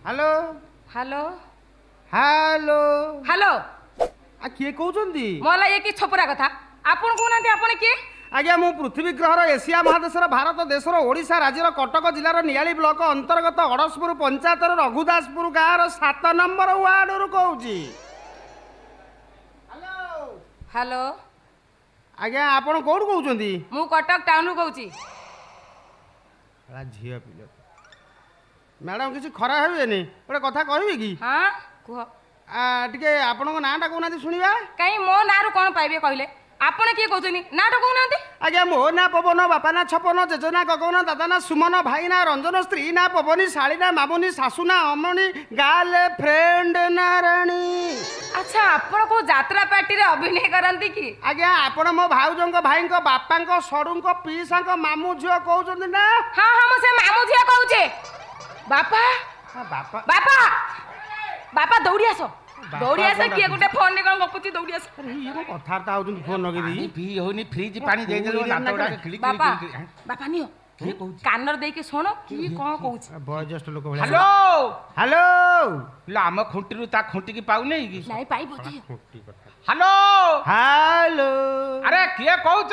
Hello hello hello hello आ किए कहउचंदी मला ये कि छपरा कथा आपण कहनांती आपण के आज्ञा मु पृथ्वी ग्रहर एशिया महादेशर भारत देशर ओडिशा राज्यर कटक जिलार नियाली ब्लॉक अंतर्गत अड़सपुर पंचायतर रघुदासपुर गाँव 7 नंबर वार्ड रु कहूची। हेलो हेलो आज्ञा आपण कोड कहउचंदी मु कटक टाउन रु कहूची। झिया पिले मैडम किसी खरा हेबेनी गोटे कथा कहबे कि हां कुह टिके आपनको नाटा कहउनाती सुनिबा कहीं मो ना रु कोन पाइबे कहले आपण के कहउचनी नाटा कहउनांती आज्ञा मो ना पवन बापा ना छपन जेजना गगन दादा ना सुमन भाई ना रंजन स्त्री ना पवनी शाली ना मामुनी सासू ना अमणी गाले फ्रेंड ना रानी। अच्छा आपण को यात्रा पार्टी रे अभिनय करंती कि आज्ञा आपण मो भाउजंक भाईंक बापांक सडुंक पीसांक मामू झियो कहउचंदी ना। हां हां मो से मामू झिया कहउचे बापा बापा बापा बापा दौड़ी आसो दौड़ी आसो किए गोटे फोन ने कोन गपुची दौड़ी आसो। अरे ये को कथारता होउचंदी फोन लगे दी पी होनी फ्रिज पानी दे दे लाटा उडा खिली बापा बापा नियो कानर दे के सुनो की कोन कहउची बयोज्येष्ठ लोक भला। हेलो हेलो लाम खुंटीरु ता खुंटी की पाउ नहीं की नहीं पाई बोती हेलो हेलो अरे किए कहउछ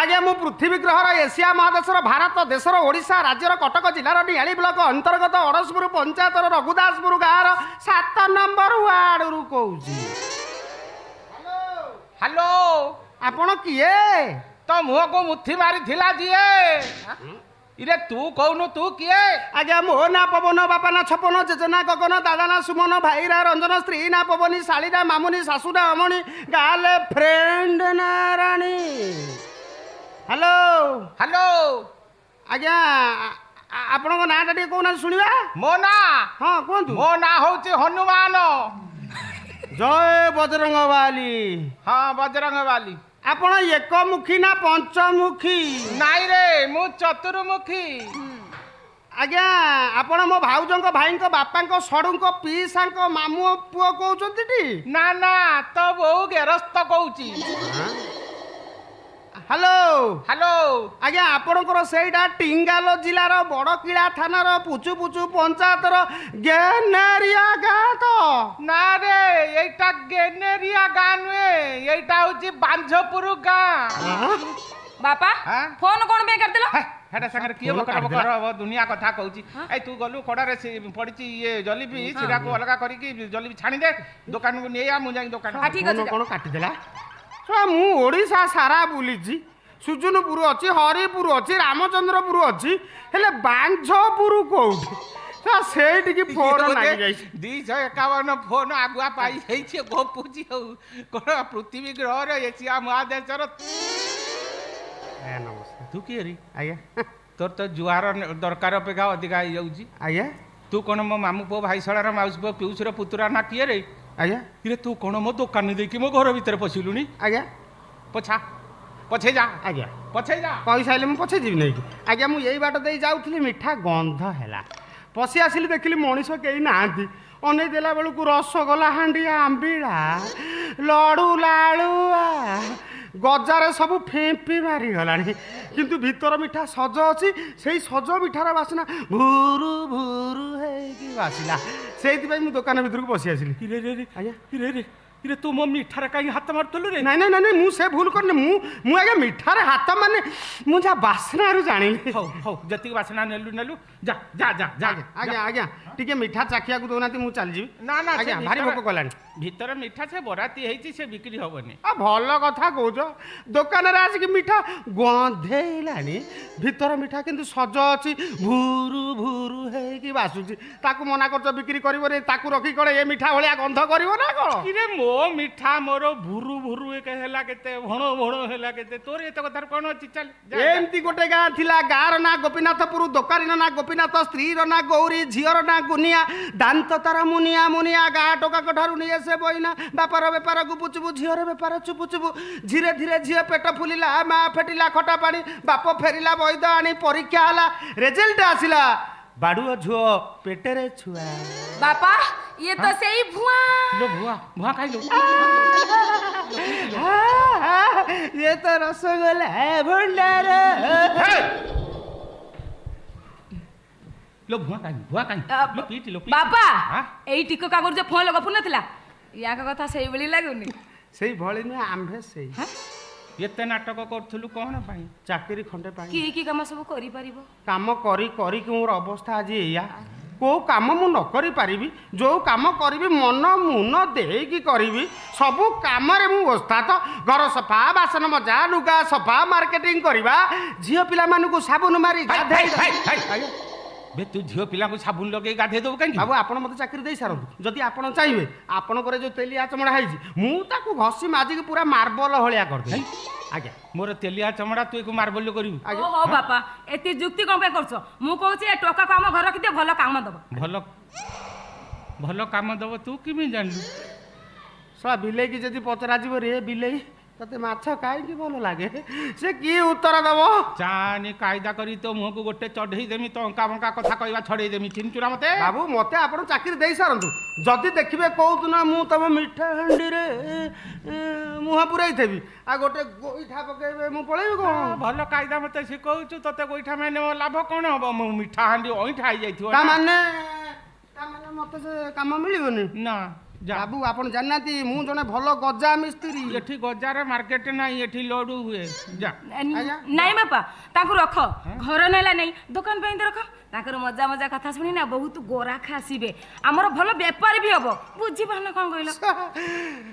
आज्ञा मु पृथ्वी ग्रहर एशिया महादेशर भारत देशर ओडिशा राज्यर कटक जिलार नियाली ब्लॉक अंतर्गत अड़सपुर पंचायतर रघुदासपुर गाँव 7 नंबर वार्ड रु कहूची। हेलो आपण किए तो मुह को मुठी मारी थिला जिए इरे तू कहनु तू किए आज्ञा मो ना पवन बापा ना छपन जेजना गगन दादा ना सुमन भाई ना रंजन स्त्री ना पवनी शाली ना मामुनी सासू ना अमणी गाले फ्रेंड ना रानी। हेलो हेलो आज्ञा आपनको नाटा टिके कहना सुनिबा मो ना हाँ कहतु मो ना होची हनुमान जय बजरंग वाली। हाँ बजरंग वाली आपण एकमुखी ना पंचमुखी नाई रे मु चतुर्मुखी आज्ञा आपण मो भाउजंक भाईंक बापांक सडुंक पीसांक मामू पुओ कहउचंती टी ना ना तो बहु गेरस्त कहूची। हेलो हेलो आज्ञा आपणकर सेटा टिंगालो जिलार बड़किला थानार पुचु पुचु पंचायतर गेनेरिया गाँ तो ना रे एटा गेनेरिया गाँ नुए एटा होची बांझपुर गाँ बापा हाँ? फोन कोन बे कर देलो हेटा संगे किए बकर बकर अब दुनिया कथा कहूची ए तू गलु खड़ारे पड़ीची ये जलेबी सिरा को अलगा करी की जलेबी छाणी दे दुकान को नेया मु जाई दुकान हाँ ठीक अछि कोन काटी देला मु ओडिशा सारा बुलीची सुजनपुर अच्छी हरिपुर अच्छी रामचंद्रपुर अच्छी हेले बांझपुर कोउठी सेठी की फोन लागि जाई 251 फोन आगुआ पाई हेछि गपुची हो कोन पृथ्वी ग्रह रे एशिया महादेशर ए नमस्कार तू की रे आज्ञा तोर तो जुआर दरकार अपेक्षा अधिका हो जाउची आज्ञा तू कोन मो मामू पो भाई सळार माउस पो पिउसर पुतरा ना किए रे आज्ञा इरे तू कोन मो दुकान दे कि मो घर भीतर पसिलुनी आज्ञा पछा पछे जा आज्ञा पछे जा पैसा आइले मु पछे जीवि नहीं आज्ञा मु यही बाट दे जाउथली मिठा गंध हैला पसी आसिली देखिली मनीष केही नांती अनै देला बेलकु रसगोला हांडिया आंबिड़ा लडू लाडुआ गजारे सब फेंपी मारी गलानी किंतु भीतर मिठा सज अछि सेही सज मिठार बासना भुरु भुरु हेकी बासिला सेहिति पई मु दुकान भीतर को बसी आसिली इरे रे रे आज्ञा इरे रे इरे तू मो मिठार काई हाथ मारतलु रे नहीं नहीं नहीं मु से भूल करने मु आगे मिठारे हाथ माने मु जा बासना रु जानिली हो हो जति बासना नेलु नेलु जा जा जा जा आज्ञा आज्ञा टिके मिठा चाखिया को दोनाती मु चल जीवी ना ना आज्ञा भारी भोक कलानी भीतर मिठा से बराती हेछि से बिक्री होबनी आ भल कथा कहूछ दुकान रे आसी मिठा गंधेइलानी भीतर मिठा किंतु सज अछि भुरु भुरु हेकी बासुची ताकू मना करछ बिक्री करबो रे ताकू रखी कळे ए मिठा भलिया गंध करबो ना कोन इरे मो मिठा मोर भुरु भुरु एक हेला केते भणो भणो हेला केते तोर एत कथार कोन अछि चल एमती गोटे गाँ थिला गाँर ना गोपीनाथपुर दोकानी ना गोपीनाथ स्त्री ना गौरी झीर ना गुनिया दांत तार मुनिया मुनिया गाँ टोका ठारू नहीं से बइना बापार बेपार गुपुचुबु झीर बेपार चुपुचुबु धीरे धीरे झील पेट फुलिला माँ फेटिला खटा पानी बाप फेरिला वैद आनी परीक्षा हला रिजल्ट आसिला बाडुआ झुओ पेटेरे छुआ बापा ये तो सही भुआ लो भुआ भुआ खाई लो ये तो रसगोला है भंडार लो भुआ काई लो पीटी लो बापा हाँ? एई टिको कागुर जे फोन लगा फुन नथिला याक कथा सेई भली लागुनी ସେଇ ଭଳି ନୁହେଁ ଆମ୍ଭେ ସେଇ एते नाटक करथुलु कोन पाई ଚାକିରି ଖଣ୍ଡେ ପାଇଁ କି କାମ ସବୁ କରି ପରିବ କାମ କରି କରିକି ମୋର ଅବସ୍ଥା ଆଜି ଏଇଆ କୋଉ କାମ ମୁଁ ନ କରିପାରିବି ଯୋଉ କାମ କରିବି ମନ ମୁନ ଦେଇକି କରିବି ସବୁ କାମରେ ମୁଁ ଓସ୍ତାଦ ଘର ସଫା ବାସନ ମଜା ଲୁଗା ସଫା ମାର୍କେଟିଂ କରିବା ଝିଅ ପିଲାମାନଙ୍କୁ ସାବୁନ ମାରି ଗାଧେଇ बे तू झियो पिला को साबुन लगे गाधे दबु काई बाबू आपण मते चाकरी देई सारंतु जदि आपण चाहिए आपणकर जो तेलिया चमड़ा हैछि मु ताकू घसी माजिक पूरा मार्बल हलिया कर दे आज्ञा मोर तेलिया चमड़ा तू को मार्बल करिवु ओ हो बापा एती जुक्ति कोन पे करछो मु कहूची ए टोका काम घर रखि भलो काम दबो भलो काम दबो तू किमि जानलु सला बिलेई की जदि पचरा जीव रे बिलेई तते माछ काई की भलो लागे से की उत्तर दबो चानी कायदा करी तो मुह को गोटे चढ़ई देमी तो अंका बंका कथा कहवा छड़ई देमी चिंचुरा मते बाबू मते आपण चाकरी देई सारंतु जदि देखिबे कहू दिन मु तम मिठा हंडी रे मुहा पुराई थेबी आ गोटे गोईठा पकेबे मु पळेबे को भलो कायदा मते सिखौचु तते गोईठा माने लाभ कोन हबो मु मिठा हांडी ओइठा आई जाइथियो ता माने मते से काम मिलिबोनी ना बाबू आपण जाननाती मु जने भलो गजा मिस्त्री एठी गजार मार्केट नाही एठी लोडू हुए जा नहीं बापा ताकू रख घर नेला नहीं दुकान पे रख ताकर मजा मजा कथा सुनी ना बहुत गोरा खासीबे हमर भलो व्यापार भी हबो बुझी पाना कोन कहलो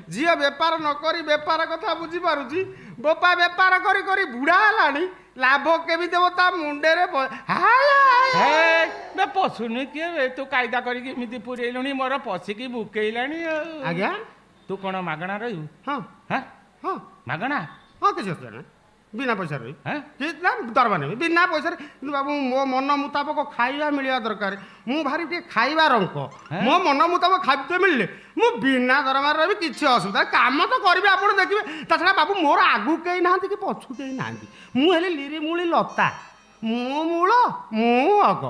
जियो व्यापार न करी व्यापार कथा बुझी पारुची बोपा व्यापार करी करी बुढ़ा हलानी लाभ केबी देबो ता मुंडे रे हे बे पसुनी के बे तू कायदा करी कि मिति पुरेलुनी मोर पसी की बुकेइलानी आज्ञा तू कोन मागणा रहिउ हां हां हां मागणा हां के जत ना बिना पैसा रही हैं कितना दरबा नहीं बिना पैसा बाबू मो मन मुताबक खाइबा मिलिया दरकार मु भारी के खाइबा रंक मो मन मुताबक खाद्य मिलले मु बिना दरमा रही किछि असुविधा काम तो करबे आपण देखिबे ताछड़ा बाबू मोर आगु केई नाहंती कि पछु केई नाहंती मु हेले लिरी मुली लता मु मूल मु अग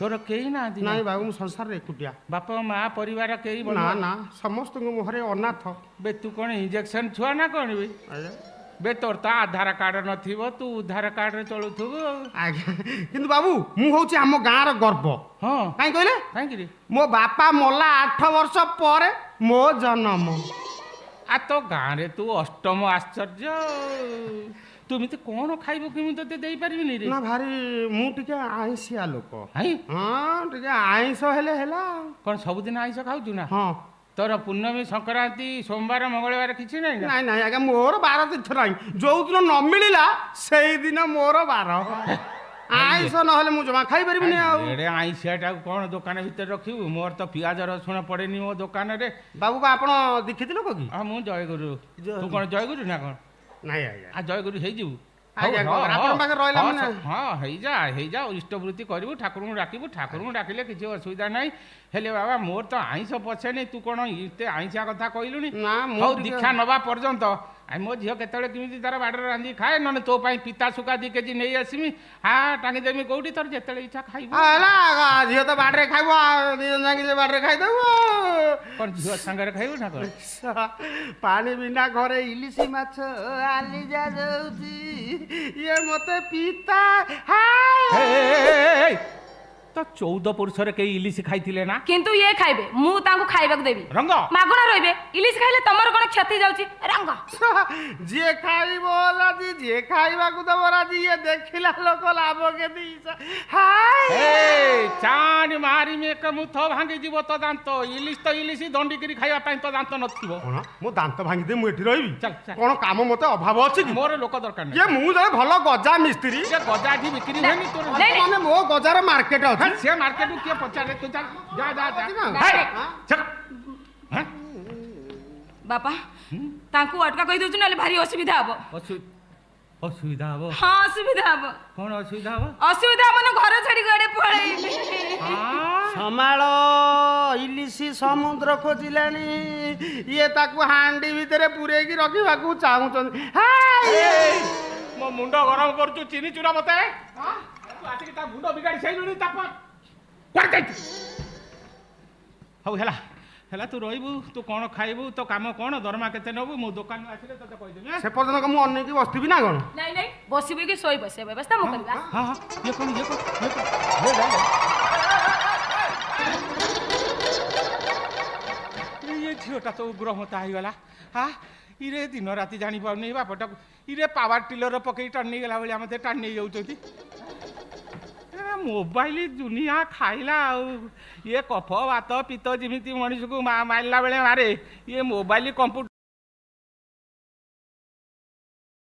तोर केही ना दी नहीं बाबू मु संसार रे एकुटिया बाप माँ परिवार केही ना ना समस्त मुहरे अनाथ बे तू कोन इंजेक्शन छुआ ना कोन बे बे तोर ता आधार कार्ड नथिबो तू आधार कार्ड रे चलुथबो आज्ञा किंतु बाबू मु होउची हमो गाँ रो गर्व हां काई कहले काई कि मो बापा मोला 8 वर्ष पर मो जन्म आ तो गाँ रे तू अष्टम आश्चर्य तुम तो कौन खाइबो कि ते देई परबिनी रे ना भारी मु टिके आइसिया लोक हाई हां टिके आइस हेले हेला कोन सब दिन आइस खाउछु ना हां तोर पूर्णमी संक्रांति सोमवार मंगलवार किछि नै नहीं नहीं आगे मोर 12 तीर्थ नहीं जो दिन न मिलिला सेई दिन मोर 12 आइस नहले मु जमा खाइ परबिनी आ एडे आइसियाटा कोन दुकान भीतर रखिबु मोर तो पियाज रसुण पड़ेनी मो दुकान रे बाबू का आपण देखिति लोक की हां मु जय गुरु तू कोन जय गुरु ना कोन नहीं आज्ञा आ जय गुरु हेइ जिवु आज्ञा आपण पाके रहला माने हां हेइ जा इष्टवृत्ति करिवु ठाकुर डाकिबु ठाकुर डाकिले किछि असुविधा नाही हेले बाबा मोर तो आइस पछे नै तू कोन इते आइसिया कथा कहिलुनी ना मो दीक्षा नबा पर्यंत आई मो झियो केतळे किमिति तार बाडर रांधी खाए नने तो पाई पिता सुका 2 केजी नै आसीमी हां टांगी देमी कोउठी तोर जेतळे इच्छा खाइबो हला झियो तो बाडरे खाइबो दिजन जाकी जे बाडरे खाइ देबो कोन झियो संगरे खाइबो ना कोन पानी बिना घरे इलिसी माछ आली जा जाउची ये मते पिता हाय तो 14 पुरुष रे के इलिस खाइथिले ना किंतु ये खाइबे मु तांको खाइबाक देबी रंग मागणा रहिबे इलिस खाइले तमर कोन क्षति जाउची रंग जे खाइबो राजी जे खाइबा को दबो राजी ये देखिला लोक लाभ के दिस हाय ए चान मारी में एक मुथ भांगी जीव तो दांत इलिस दंडी करी खाइबा पई तो दांत नथिबो कोन मो दांत भांगी दे मु एठी रहिबी चल कोन काम मते अभाव अछि कि मोर लोक दरकार नै ये मु जने भलो गजा मिस्त्री ये गजाठी बिक्री होनी तोर माने मो गजार मार्केट अछि से मार्केट के पचारे तू चल जा चल हां बापा तांको अटका कहि दोछु नले भारी असुविधा हबो असुविधा हबो हां असुविधा हबो कोन असुविधा हबो असुविधा माने घर छाडी गडे पळेई समाळ इलिसी समुद्र खोजिलानी ये ताकू हांडी भितरे पुरे की रखिबा को चाहउछन हाय मो मुंडो गरम करछु चीनी चूरा मते हां तू आसी ता मुंडो बिगाडी सैलुनी ताप हौ हेला तू रहिबु तू कोन खाइबु तो काम कोन दरमा केते नबु मो दुकान आसिले तते कहि देबे से पर्यंत को मु अन्य की बस्तीबी ना कोन नहीं नहीं बसिबे कि सोई बसे व्यवस्था मो करबा हां ये कोन ଝିଅଟା ତ ଉଗ୍ରମତା ହେଇଗଲା ହା ଇରେ ଦିନ ରାତି ଜାଣିପାରୁନି ବାପଟାକୁ ଇରେ ପାୱାର ଟିଲର ପକେଇ ଟାଣି ନେଇଗଲା ଭଳିଆ ମୋତେ ଟାଣି ନେଇଯାଉଛନ୍ତି ମୋବାଇଲ ଦୁନିଆ ଖାଇଲା ଆଉ ଇଏ କଫ ବାତ ପିତ ଯେମିତି ମଣିଷକୁ ମାରିଲା ବେଳେ ମାରେ ଇଏ ମୋବାଇଲ କମ୍ପ୍ୟୁଟର